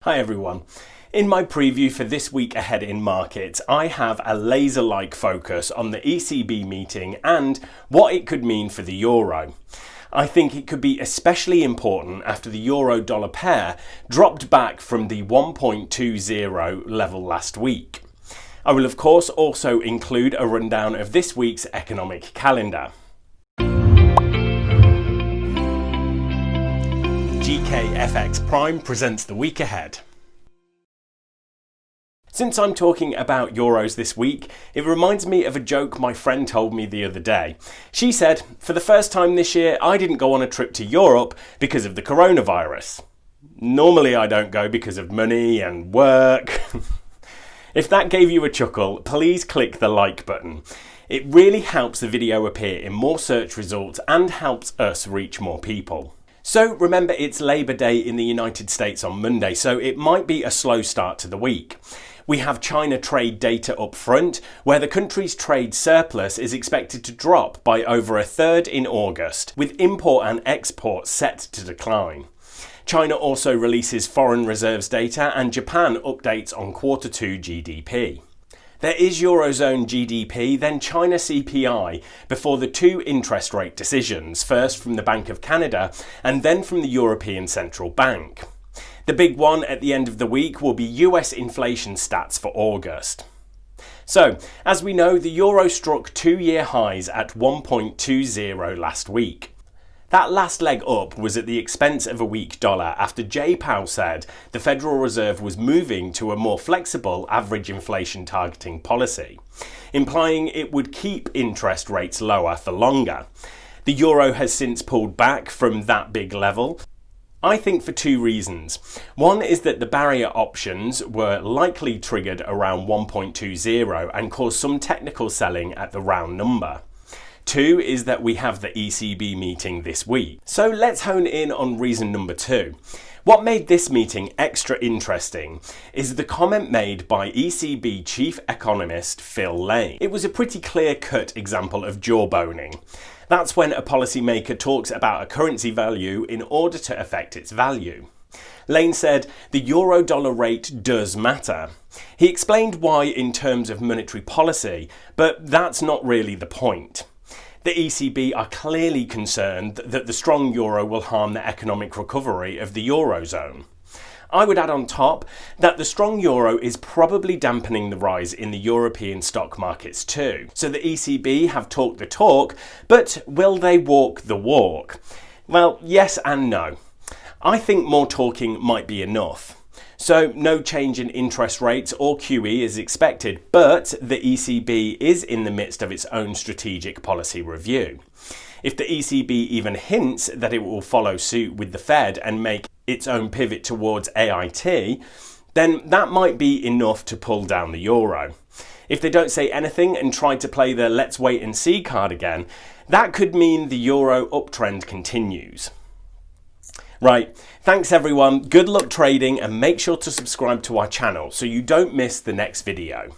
Hi everyone. In my preview for this week ahead in markets, I have a laser-like focus on the ECB meeting and what it could mean for the euro. I think it could be especially important after the euro-dollar pair dropped back from the 1.20 level last week. I will of course also include a rundown of this week's economic calendar. GKFX Prime presents the week ahead. Since I'm talking about euros this week, it reminds me of a joke my friend told me the other day. She said, for the first time this year, I didn't go on a trip to Europe because of the coronavirus. Normally I don't go because of money and work. If that gave you a chuckle, please click the like button. It really helps the video appear in more search results and helps us reach more people. So remember, it's Labour Day in the United States on Monday, so it might be a slow start to the week. We have China trade data up front, where the country's trade surplus is expected to drop by over a third in August, with import and export set to decline. China also releases foreign reserves data and Japan updates on Q2 GDP. There is Eurozone GDP, then China CPI, before the two interest rate decisions, first from the Bank of Canada and then from the European Central Bank. The big one at the end of the week will be US inflation stats for August. So, as we know, the euro struck two-year highs at 1.20 last week. That last leg up was at the expense of a weak dollar after Jay Powell said the Federal Reserve was moving to a more flexible average inflation targeting policy, implying it would keep interest rates lower for longer. The euro has since pulled back from that big level. I think for two reasons. One is that the barrier options were likely triggered around 1.20 and caused some technical selling at the round number. Two is that we have the ECB meeting this week. So let's hone in on reason number two. What made this meeting extra interesting is the comment made by ECB chief economist Phil Lane. It was a pretty clear-cut example of jawboning. That's when a policymaker talks about a currency value in order to affect its value. Lane said the euro-dollar rate does matter. He explained why in terms of monetary policy, but that's not really the point. The ECB are clearly concerned that the strong euro will harm the economic recovery of the eurozone. I would add on top that the strong euro is probably dampening the rise in the European stock markets too. So the ECB have talked the talk, but will they walk the walk? Well, yes and no. I think more talking might be enough. So no change in interest rates or QE is expected, but the ECB is in the midst of its own strategic policy review. If the ECB even hints that it will follow suit with the Fed and make its own pivot towards AIT, then that might be enough to pull down the euro. If they don't say anything and try to play the let's wait and see card again, that could mean the euro uptrend continues. Right, thanks everyone, good luck trading and make sure to subscribe to our channel so you don't miss the next video.